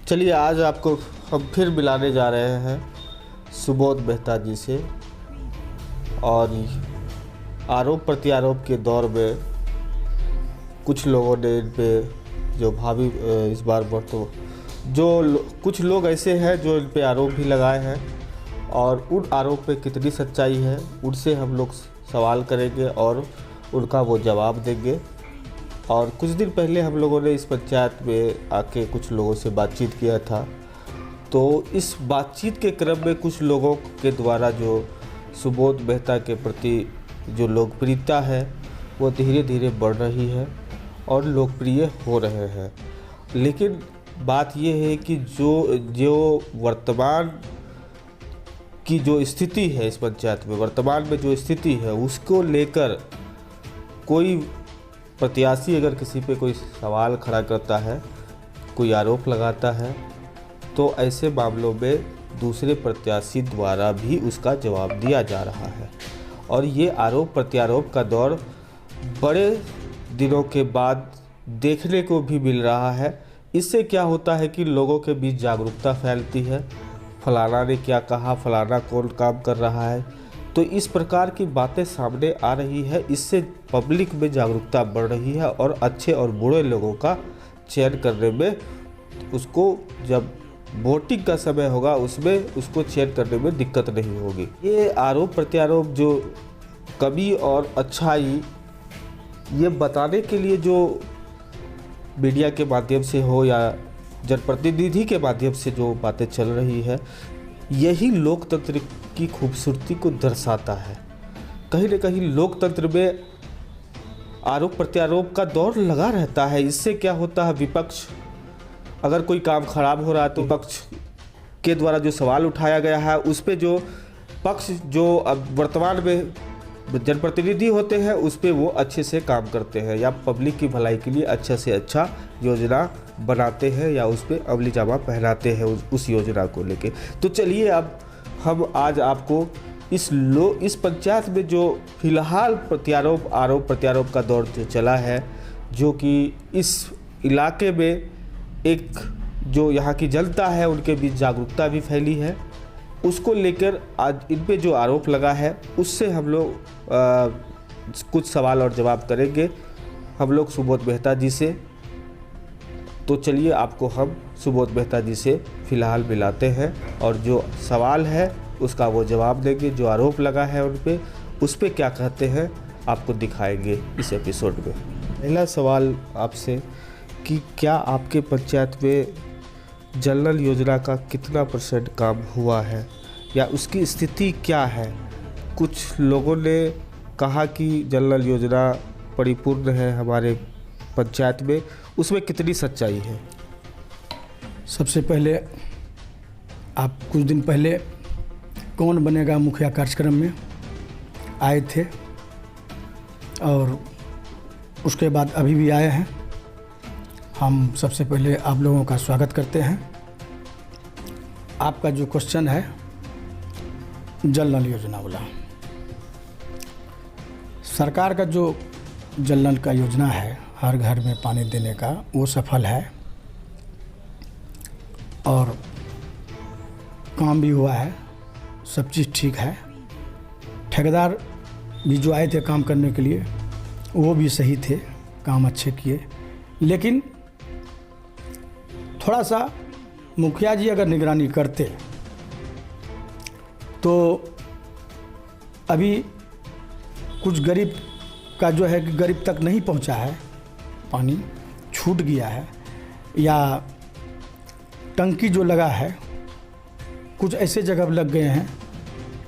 चलिए आज आपको हम फिर मिलाने जा रहे हैं सुबोध मेहता जी से। और आरोप प्रत्यारोप के दौर में कुछ लोगों ने इन पे जो भावी इस बार तो कुछ लोग ऐसे हैं जो इन पे आरोप भी लगाए हैं और उन आरोप पे कितनी सच्चाई है उनसे हम लोग सवाल करेंगे और उनका वो जवाब देंगे। और कुछ दिन पहले हम लोगों ने इस पंचायत में आके कुछ लोगों से बातचीत किया था, तो इस बातचीत के क्रम में कुछ लोगों के द्वारा जो सुबोध मेहता के प्रति जो लोकप्रियता है वो धीरे धीरे बढ़ रही है और लोकप्रिय हो रहे हैं। लेकिन बात ये है कि जो वर्तमान की जो स्थिति है इस पंचायत में, वर्तमान में जो स्थिति है उसको लेकर कोई प्रत्याशी अगर किसी पे कोई सवाल खड़ा करता है, कोई आरोप लगाता है, तो ऐसे मामलों में दूसरे प्रत्याशी द्वारा भी उसका जवाब दिया जा रहा है। और ये आरोप प्रत्यारोप का दौर बड़े दिनों के बाद देखने को भी मिल रहा है। इससे क्या होता है कि लोगों के बीच जागरूकता फैलती है, फलाना ने क्या कहा, फलाना कौन काम कर रहा है, तो इस प्रकार की बातें सामने आ रही है। इससे पब्लिक में जागरूकता बढ़ रही है और अच्छे और बुरे लोगों का चयन करने में उसको जब वोटिंग का समय होगा उसमें उसको चयन करने में दिक्कत नहीं होगी। ये आरोप प्रत्यारोप जो कमी और अच्छाई ये बताने के लिए जो मीडिया के माध्यम से हो या जनप्रतिनिधि के माध्यम से जो बातें चल रही है, यही लोकतंत्र की खूबसूरती को दर्शाता है। कहीं न कहीं लोकतंत्र में आरोप प्रत्यारोप का दौर लगा रहता है। इससे क्या होता है, विपक्ष अगर कोई काम खराब हो रहा है तो विपक्ष के द्वारा जो सवाल उठाया गया है उस पे जो पक्ष जो अब वर्तमान में जनप्रतिनिधि होते हैं उस पे वो अच्छे से काम करते हैं या पब्लिक की भलाई के लिए अच्छा से अच्छा योजना बनाते हैं या उस पे अमली जामा पहनाते हैं उस योजना को लेके। तो चलिए अब हम आज आपको इस पंचायत में जो फिलहाल आरोप प्रत्यारोप का दौर जो चला है, जो कि इस इलाके में एक जो यहाँ की जनता है उनके बीच जागरूकता भी फैली है, उसको लेकर आज इन पे जो आरोप लगा है उससे हम लोग कुछ सवाल और जवाब करेंगे हम लोग सुबोध मेहता जी से। तो चलिए आपको हम सुबोध मेहता जी से फ़िलहाल मिलाते हैं और जो सवाल है उसका वो जवाब देंगे। जो आरोप लगा है उन पे उस पे क्या कहते हैं आपको दिखाएंगे इस एपिसोड में। पहला सवाल आपसे कि क्या आपके पंचायत में जल नल योजना का कितना % काम हुआ है या उसकी स्थिति क्या है? कुछ लोगों ने कहा कि जल नल योजना परिपूर्ण है हमारे पंचायत में, उसमें कितनी सच्चाई है? सबसे पहले आप कुछ दिन पहले कौन बनेगा मुखिया कार्यक्रम में आए थे और उसके बाद अभी भी आए हैं। हम सबसे पहले आप लोगों का स्वागत करते हैं। आपका जो क्वेश्चन है जल नल योजना वाला, सरकार का जो जल नल का योजना है हर घर में पानी देने का, वो सफल है और काम भी हुआ है, सब चीज़ ठीक है। ठेकेदार भी जो आए थे काम करने के लिए वो भी सही थे, काम अच्छे किए। लेकिन थोड़ा सा मुखिया जी अगर निगरानी करते तो अभी कुछ गरीब का जो है गरीब तक नहीं पहुंचा है, पानी छूट गया है या टंकी जो लगा है कुछ ऐसे जगह लग गए हैं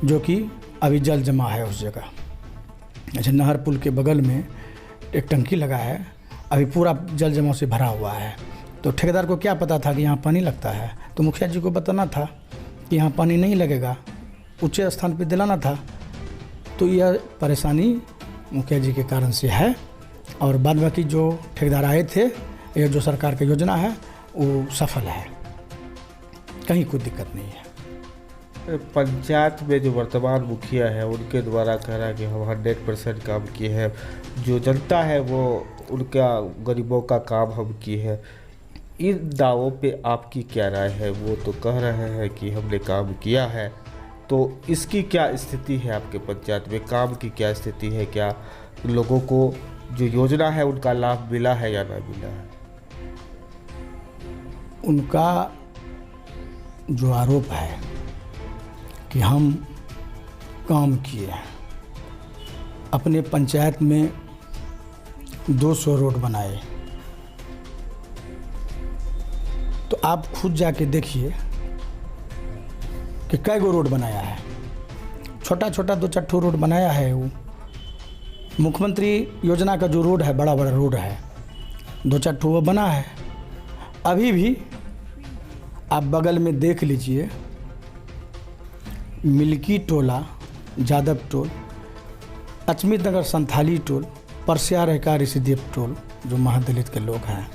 जो कि अभी जल जमा है उस जगह। जैसे नहर पुल के बगल में एक टंकी लगा है, अभी पूरा जल जमाव से भरा हुआ है। तो ठेकेदार को क्या पता था कि यहाँ पानी लगता है, तो मुखिया जी को बताना था कि यहाँ पानी नहीं लगेगा, ऊंचे स्थान पर दिलाना था। तो यह परेशानी मुखिया जी के कारण से है और बाद बाकी जो ठेकेदार आए थे, यह जो सरकार की योजना है वो सफल है, कहीं कोई दिक्कत नहीं है। पंचायत में जो वर्तमान मुखिया है उनके द्वारा कह रहा है कि हम 100% काम किए हैं, जो जनता है वो उनका गरीबों का काम हम किए हैं। इन दावों पे आपकी क्या राय है? वो तो कह रहे हैं कि हमने काम किया है, तो इसकी क्या स्थिति है आपके पंचायत में? काम की क्या स्थिति है? क्या लोगों को जो योजना है उनका लाभ मिला है या ना मिला है? उनका जो आरोप है कि हम काम किए हैं, अपने पंचायत में 200 रोड बनाए, तो आप खुद जाके देखिए कि कै गो रोड बनाया है। छोटा छोटा 2-4 रोड बनाया है। वो मुख्यमंत्री योजना का जो रोड है, बड़ा बड़ा रोड है, 2-4 वो बना है। अभी भी आप बगल में देख लीजिए, मिल्की टोला, जादव टोल, अचमित नगर संथाली टोल, परसिया रहका ऋषिदेव टोल, जो महादलित के लोग हैं,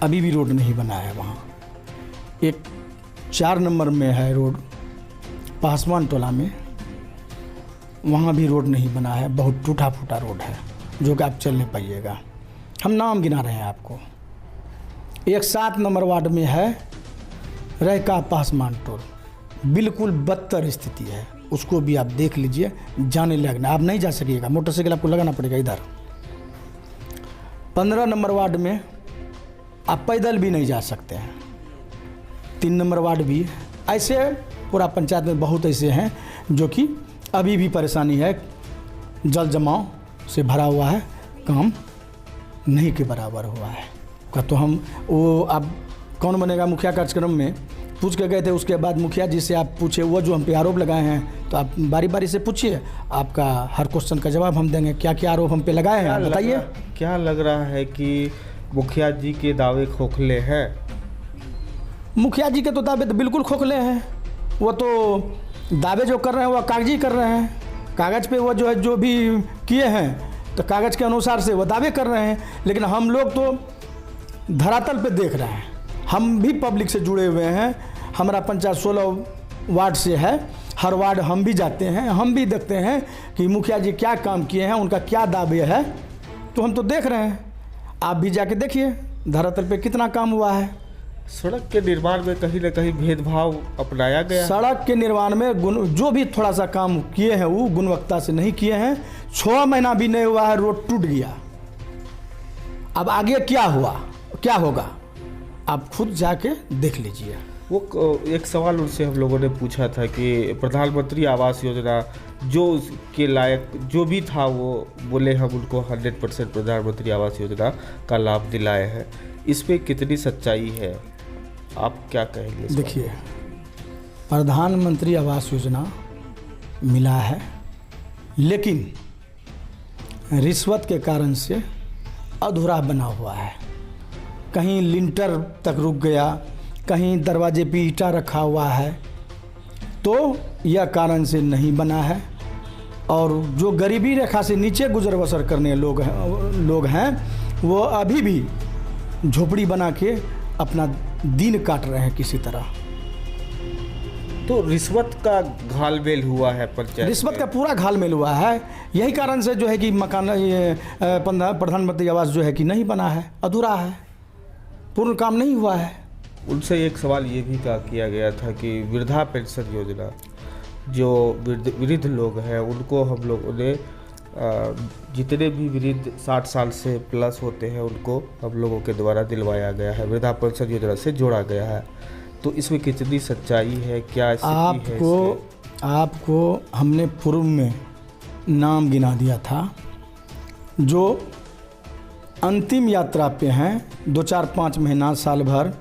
अभी भी रोड नहीं बना है। वहाँ एक 4 नंबर में है रोड, पासवान टोला में, वहाँ भी रोड नहीं बना है। बहुत टूटा फूटा रोड है, जो कि आप चल नहीं पाइएगा। हम नाम गिना रहे हैं आपको। एक 7 नंबर वार्ड में है रहका पासवान टोल, बिल्कुल बदतर स्थिति है। उसको भी आप देख लीजिए, जाने लगना आप नहीं जा सकिएगा, मोटरसाइकिल आपको लगाना पड़ेगा इधर। 15 नंबर वार्ड में आप पैदल भी नहीं जा सकते हैं। 3 नंबर वार्ड भी ऐसे, पूरा पंचायत में बहुत ऐसे हैं जो कि अभी भी परेशानी है, जल जमाव से भरा हुआ है, काम नहीं के बराबर हुआ है। तो हम वो अब कौन बनेगा मुखिया कार्यक्रम में पूछ के गए थे। उसके बाद मुखिया जी से आप पूछे, वो जो हम पे आरोप लगाए हैं, तो आप बारी बारी से पूछिए, आपका हर क्वेश्चन का जवाब हम देंगे। क्या क्या आरोप हम पे लगाए हैं बताइए। क्या लग रहा है कि मुखिया जी के दावे खोखले हैं? मुखिया जी के तो दावे तो बिल्कुल खोखले हैं। वो तो दावे जो कर रहे हैं वो कागजी कर रहे हैं, कागज़ पे वो जो है जो भी किए हैं तो कागज़ के अनुसार से वो दावे कर रहे हैं। लेकिन हम लोग तो धरातल पे देख रहे हैं, हम भी पब्लिक से जुड़े हुए हैं। हमारा पंचायत 16 वार्ड से है, हर वार्ड हम भी जाते हैं, हम भी देखते हैं कि मुखिया जी क्या काम किए हैं, उनका क्या दावे है, तो हम तो देख रहे हैं। आप भी जाके देखिए धरातल पे कितना काम हुआ है। सड़क के निर्माण में कहीं ना कहीं भेदभाव अपनाया गया। सड़क के निर्माण में जो भी थोड़ा सा काम किए हैं वो गुणवत्ता से नहीं किए हैं। 6 महीना भी नहीं हुआ है, रोड टूट गया। अब आगे क्या हुआ, क्या होगा, आप खुद जाके देख लीजिए। वो एक सवाल उनसे हम लोगों ने पूछा था कि प्रधानमंत्री आवास योजना जो के लायक जो भी था, वो बोले हम उनको 100% प्रधानमंत्री आवास योजना का लाभ दिलाए हैं। इस पे कितनी सच्चाई है, आप क्या कहेंगे? देखिए, प्रधानमंत्री आवास योजना मिला है, लेकिन रिश्वत के कारण से अधूरा बना हुआ है। कहीं लिंटर तक रुक गया, कहीं दरवाजे पे ईंटा रखा हुआ है, तो यह कारण से नहीं बना है। और जो गरीबी रेखा से नीचे गुजर बसर करने लोग हैं वो अभी भी झोपड़ी बना के अपना दिन काट रहे हैं किसी तरह। तो रिश्वत का घालमेल हुआ है पंचायत, रिश्वत का पूरा घालमेल हुआ है। यही कारण से जो है कि मकान प्रधानमंत्री आवास जो है कि नहीं बना है, अधूरा है, पूर्ण काम नहीं हुआ है। उनसे एक सवाल ये भी कहा किया गया था कि वृद्धा पेंशन योजना, जो वृद्ध लोग हैं उनको हम लोगों ने जितने भी वृद्ध 60 साल से प्लस होते हैं उनको हम लोगों के द्वारा दिलवाया गया है, वृद्धा पेंशन योजना से जोड़ा गया है। तो इसमें कितनी सच्चाई है, क्या स्थिति है? आपको हमने पूर्व में नाम गिना दिया था जो अंतिम यात्रा पे हैं, 2-4-5 महीना, साल भर,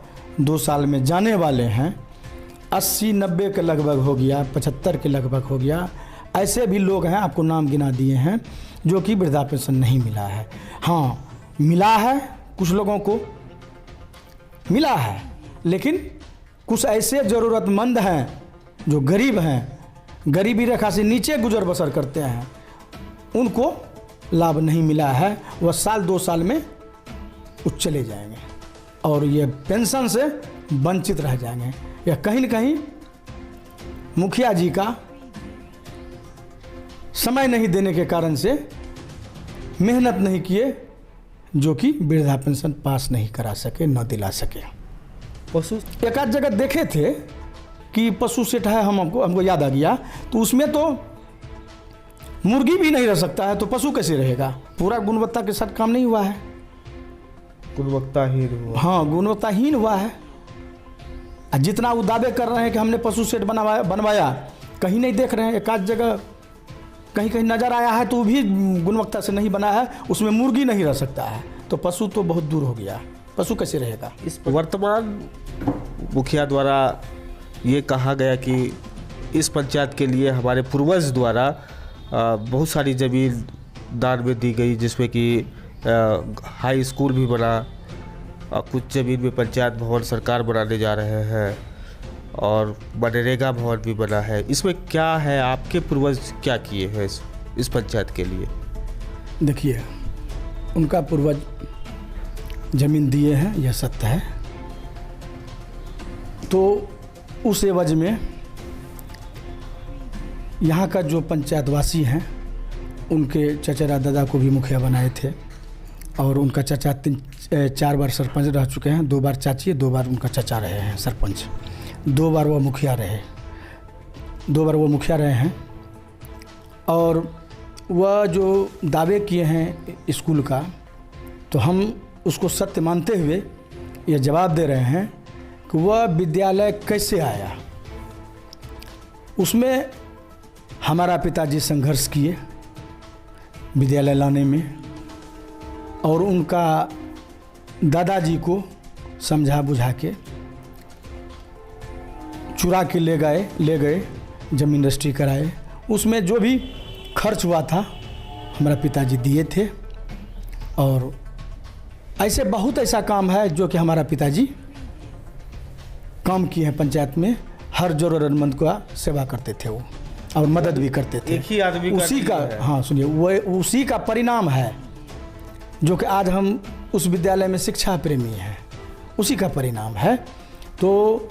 2 साल में जाने वाले हैं। 80-90 के लगभग हो गया, 75 के लगभग हो गया। ऐसे भी लोग हैं, आपको नाम गिना दिए हैं, जो कि वृद्धा पेंशन नहीं मिला है। हाँ, मिला है, कुछ लोगों को मिला है, लेकिन कुछ ऐसे ज़रूरतमंद हैं जो गरीब हैं, गरीबी रेखा से नीचे गुजर बसर करते हैं, उनको लाभ नहीं मिला है। वह साल 2 साल में वो चले जाएंगे और ये पेंशन से वंचित रह जाएंगे। या कहीं न कहीं मुखिया जी का समय नहीं देने के कारण से, मेहनत नहीं किए, जो कि वृद्धा पेंशन पास नहीं करा सके, न दिला सके। पशु एक आध जगह देखे थे कि पशु सेट है, हमको याद आ गया, तो उसमें तो मुर्गी भी नहीं रह सकता है, तो पशु कैसे रहेगा? पूरा गुणवत्ता के साथ काम नहीं हुआ है, गुणवत्ताहीन हुआ। हाँ, गुणवत्ताहीन हुआ है। जितना वो दावे कर रहे हैं कि हमने पशु सेट बनवाया, कहीं नहीं देख रहे हैं। एक आध जगह कहीं कहीं नज़र आया है तो वो भी गुणवत्ता से नहीं बना है, उसमें मुर्गी नहीं रह सकता है, तो पशु तो बहुत दूर हो गया, पशु कैसे रहेगा? इस वर्तमान मुखिया द्वारा ये कहा गया कि इस पंचायत के लिए हमारे पूर्वज द्वारा बहुत सारी ज़मीन दान में दी गई, जिसमें कि हाई स्कूल भी बना, कुछ ज़मीन में पंचायत भवन सरकार बनाने जा रहे हैं, और मनरेगा भवन भी बना है। इसमें क्या है, आपके पूर्वज क्या किए हैं इस पंचायत के लिए? देखिए, उनका पूर्वज जमीन दिए हैं, यह सत्य है। तो उस एवज में यहाँ का जो पंचायतवासी हैं, उनके चचेरा दादा को भी मुखिया बनाए थे, और उनका चचा 4 बार सरपंच रह चुके हैं, 2 बार चाची, 2 बार उनका चचा रहे हैं सरपंच, 2 बार वो मुखिया रहे हैं। और वह जो दावे किए हैं स्कूल का, तो हम उसको सत्य मानते हुए ये जवाब दे रहे हैं कि वह विद्यालय कैसे आया। उसमें हमारा पिताजी संघर्ष किए विद्यालय लाने में, और उनका दादाजी को समझा बुझा के चुरा के ले गए जमीन रजिस्ट्री कराए। उसमें जो भी खर्च हुआ था हमारा पिताजी दिए थे, और ऐसे बहुत ऐसा काम है जो कि हमारा पिताजी काम किए हैं पंचायत में। हर ज़रूरतमंद का सेवा करते थे वो, और मदद भी करते थे। एक ही आदमी उसी का, हाँ सुनिए, वो उसी का परिणाम है जो कि आज हम उस विद्यालय में शिक्षा प्रेमी हैं, उसी का परिणाम है। तो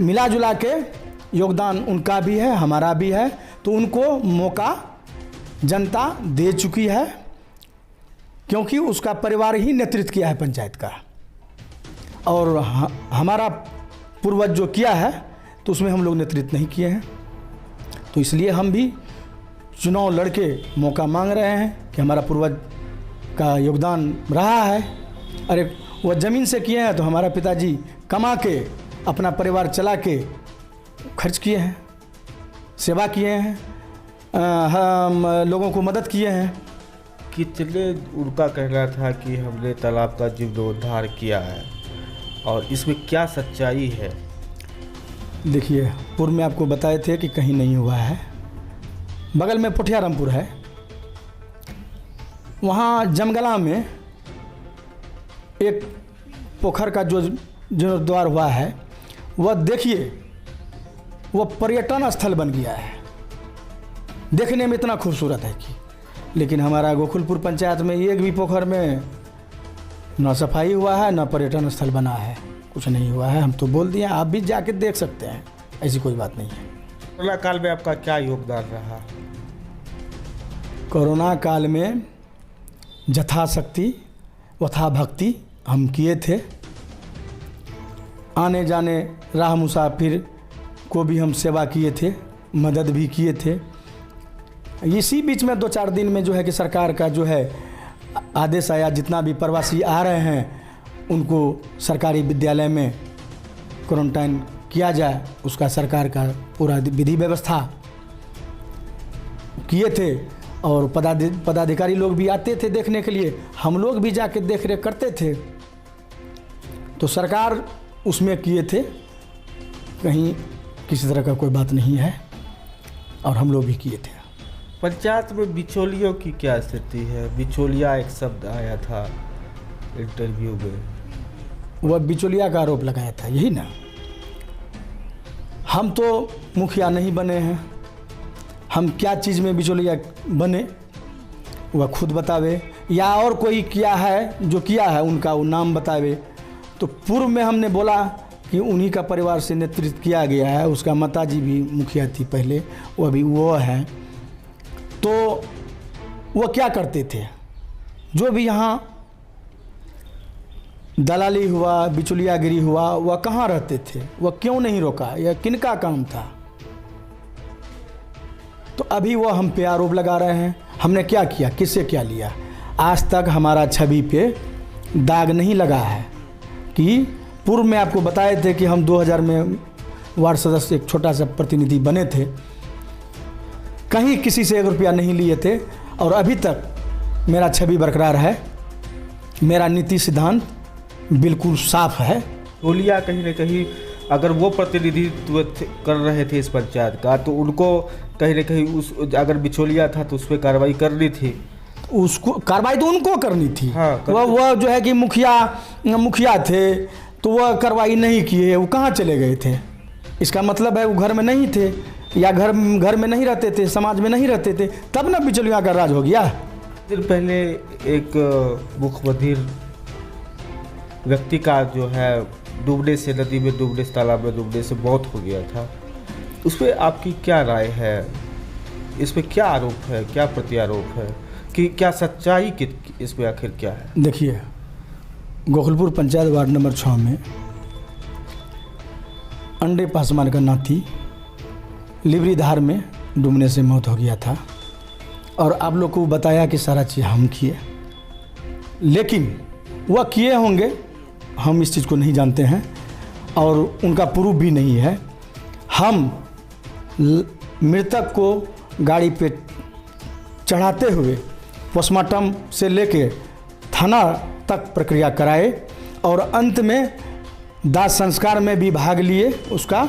मिला जुला के योगदान उनका भी है, हमारा भी है, तो उनको मौका जनता दे चुकी है, क्योंकि उसका परिवार ही नेतृत्व किया है पंचायत का। और हमारा पूर्वज जो किया है तो उसमें हम लोग नेतृत्व नहीं किए हैं, तो इसलिए हम भी चुनाव लड़के मौका मांग रहे हैं कि हमारा पूर्वज का योगदान रहा है। अरे वह ज़मीन से किए हैं, तो हमारा पिताजी कमा के अपना परिवार चला के खर्च किए हैं, सेवा किए हैं, हम लोगों को मदद किए हैं। कितने उनका कहना था कि हमने तालाब का जीर्णोद्धार किया है, और इसमें क्या सच्चाई है? देखिए, पूर्व में आपको बताए थे कि कहीं नहीं हुआ है। बगल में पोठियारामपुर है, वहाँ जमगला में एक पोखर का जो जीर्णोद्धार हुआ है, वह देखिए, वह पर्यटन स्थल बन गया है, देखने में इतना खूबसूरत है कि। लेकिन हमारा गोकुलपुर पंचायत में एक भी पोखर में न सफाई हुआ है, न पर्यटन स्थल बना है, कुछ नहीं हुआ है। हम तो बोल दिए, आप भी जाके देख सकते हैं, ऐसी कोई बात नहीं है। कोरोना काल में आपका क्या योगदान रहा? कोरोना काल में यथाशक्ति वथा भक्ति हम किए थे। आने जाने राह मुसाफिर को भी हम सेवा किए थे, मदद भी किए थे। इसी बीच में 2-4 दिन में जो है कि सरकार का जो है आदेश आया, जितना भी प्रवासी आ रहे हैं उनको सरकारी विद्यालय में क्वारंटाइन किया जाए, उसका सरकार का पूरा विधि व्यवस्था किए थे। और पदाधिकारी लोग भी आते थे देखने के लिए, हम लोग भी जाके देख रेख करते थे। तो सरकार उसमें किए थे, कहीं किसी तरह का कोई बात नहीं है, और हम लोग भी किए थे। पंचायत में बिचौलियों की क्या स्थिति है? बिचौलिया एक शब्द आया था इंटरव्यू में, वह बिचौलिया का आरोप लगाया था, यही ना। हम तो मुखिया नहीं बने हैं, हम क्या चीज़ में बिचौलिया बने वह खुद बतावे, या और कोई किया है जो किया है उनका वो नाम बतावे। तो पूर्व में हमने बोला कि उन्हीं का परिवार से नेतृत्व किया गया है, उसका माताजी भी मुखिया थी पहले, वो अभी वो है। तो वो क्या करते थे? जो भी यहाँ दलाली हुआ, बिचौलियागिरी हुआ, वह कहाँ रहते थे, वह क्यों नहीं रोका, यह किनका काम था? तो अभी वह हम पे आरोप लगा रहे हैं। हमने क्या किया, किससे क्या लिया? आज तक हमारा छवि पे दाग नहीं लगा है। कि पूर्व में आपको बताए थे कि हम 2000 में वार्ड सदस्य एक छोटा सा प्रतिनिधि बने थे, कहीं किसी से 1 रुपया नहीं लिए थे, और अभी तक मेरा छवि बरकरार है। मेरा नीति सिद्धांत बिल्कुल साफ है। बिचौलिया कहीं न कहीं अगर वो प्रतिनिधित्व कर रहे थे इस पंचायत का, तो उनको कहीं न कहीं उस अगर बिचौलिया था तो उस पर कार्रवाई करनी थी। उसको कार्रवाई तो उनको करनी थी। हाँ, वह जो है कि मुखिया थे, तो वह कार्रवाई नहीं किए। वो कहाँ चले गए थे? इसका मतलब है वो घर में नहीं थे, या घर में नहीं रहते थे, समाज में नहीं रहते थे, तब ना बिचौलिया का राज हो गया। दिन पहले एक मुखबधिर व्यक्ति का जो है डूबने से, नदी में डूबने से, तालाब में डूबने से मौत हो गया था। उस पर आपकी क्या राय है? इस पर क्या आरोप है, क्या प्रत्यारोप है, कि क्या सच्चाई की इसमें आखिर क्या है? देखिए, गोकुलपुर पंचायत वार्ड नंबर 6 में अंडे पासवान का नाती लिवरी धार में डूबने से मौत हो गया था, और आप लोग को बताया कि सारा चीज़ हम किए, लेकिन वह किए होंगे, हम इस चीज़ को नहीं जानते हैं, और उनका प्रूफ भी नहीं है। हम मृतक को गाड़ी पे चढ़ाते हुए पोस्टमार्टम से लेके थाना तक प्रक्रिया कराए, और अंत में दाह संस्कार में भी भाग लिए उसका,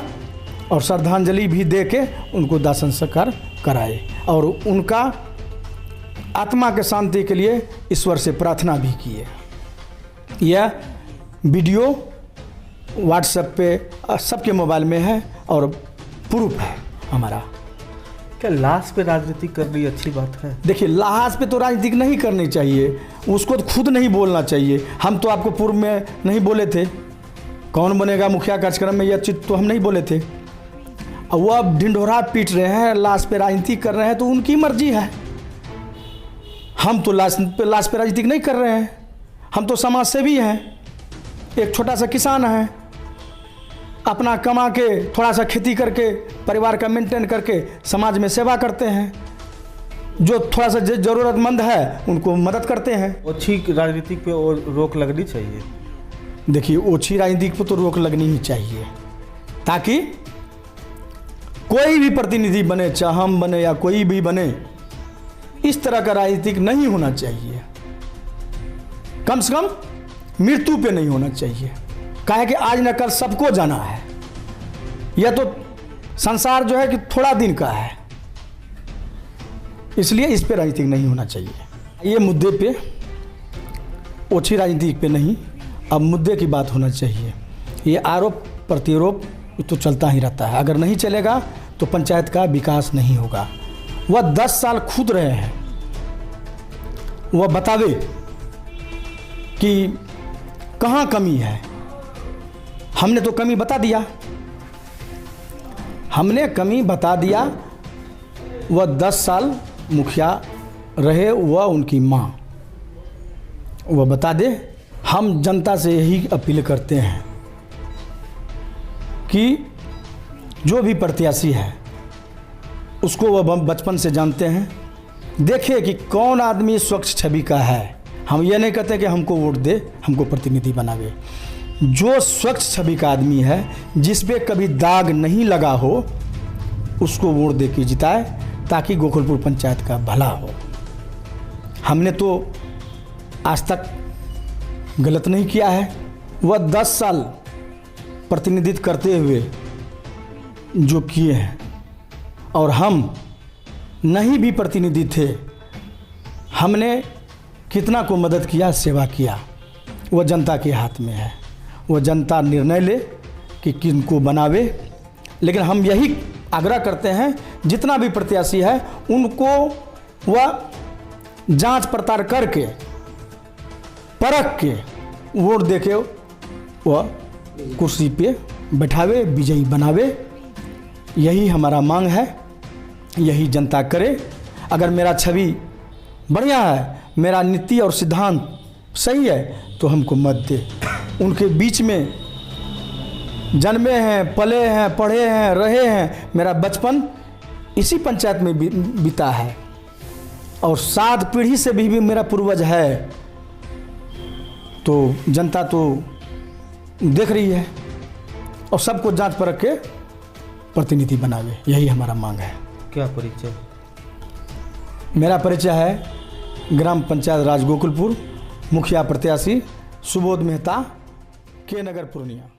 और श्रद्धांजलि भी दे के उनको दाह संस्कार कराए, और उनका आत्मा के शांति के लिए ईश्वर से प्रार्थना भी किए। यह वीडियो व्हाट्सएप पे सबके मोबाइल में है, और प्रूफ है हमारा। क्या लाश पे राजनीति करनी अच्छी बात है? देखिए, लाश पे तो राजनीति नहीं करनी चाहिए, उसको तो खुद नहीं बोलना चाहिए। हम तो आपको पूर्व में नहीं बोले थे, कौन बनेगा मुखिया कार्यक्रम में, यह चीज़ तो हम नहीं बोले थे। अब वो अब ढिंढोरा पीट रहे हैं, लाश पे राजनीति कर रहे हैं, तो उनकी मर्जी है। हम तो लाश पे राजनीति नहीं कर रहे हैं, हम तो समाज सेवी हैं, एक छोटा सा किसान है, अपना कमा के थोड़ा सा खेती करके परिवार का मेंटेन करके समाज में सेवा करते हैं, जो थोड़ा सा ज़रूरतमंद है उनको मदद करते हैं। ओछी राजनीति पे और रोक लगनी चाहिए। देखिए, ओछी राजनीति पे तो रोक लगनी ही चाहिए, ताकि कोई भी प्रतिनिधि बने, चाहे हम बने या कोई भी बने, इस तरह का राजनीतिक नहीं होना चाहिए। कम से कम मृत्यु पे नहीं होना चाहिए। काहे कि आज न कल सबको जाना है। यह तो संसार जो है कि थोड़ा दिन का है, इसलिए इस पे राजनीतिक नहीं होना चाहिए। ये मुद्दे पे, ओछी राजनीति पे नहीं, अब मुद्दे की बात होना चाहिए। ये आरोप प्रत्यारोप तो चलता ही रहता है। अगर नहीं चलेगा तो पंचायत का विकास नहीं होगा। वह 10 साल खुद रहे हैं, वह बतावे कि कहाँ कमी है। हमने तो कमी बता दिया, हमने कमी बता दिया। वह 10 साल मुखिया रहे, वह उनकी माँ, वह बता दे। हम जनता से यही अपील करते हैं कि जो भी प्रत्याशी है उसको वह बचपन से जानते हैं, देखे कि कौन आदमी स्वच्छ छवि का है। हम ये नहीं कहते कि हमको वोट दे, हमको प्रतिनिधि बनावे। जो स्वच्छ छवि का आदमी है, जिस पे कभी दाग नहीं लगा हो, उसको वोट दे के जिताए, ताकि गोकुलपुर पंचायत का भला हो। हमने तो आज तक गलत नहीं किया है। वह 10 साल प्रतिनिधित्व करते हुए जो किए हैं, और हम नहीं भी प्रतिनिधि थे, हमने कितना को मदद किया, सेवा किया, वह जनता के हाथ में है। वह जनता निर्णय ले कि किनको बनावे। लेकिन हम यही आग्रह करते हैं, जितना भी प्रत्याशी है उनको वह जांच पड़ताल करके, परख के वोट देके वह कुर्सी पे बैठावे, विजयी बनावे। यही हमारा मांग है, यही जनता करे। अगर मेरा छवि बढ़िया है, मेरा नीति और सिद्धांत सही है तो हमको मत दे। उनके बीच में जन्मे हैं, पले हैं, पढ़े हैं, रहे हैं, मेरा बचपन इसी पंचायत में बीता है और 7 पीढ़ी से भी मेरा पूर्वज है। तो जनता तो देख रही है और सबको जांच परख के प्रतिनिधि बनावे, यही हमारा मांग है। क्या परिचय? मेरा परिचय है ग्राम पंचायत राजगोकुलपुर, मुखिया प्रत्याशी सुबोध मेहता, के नगर पूर्णिया।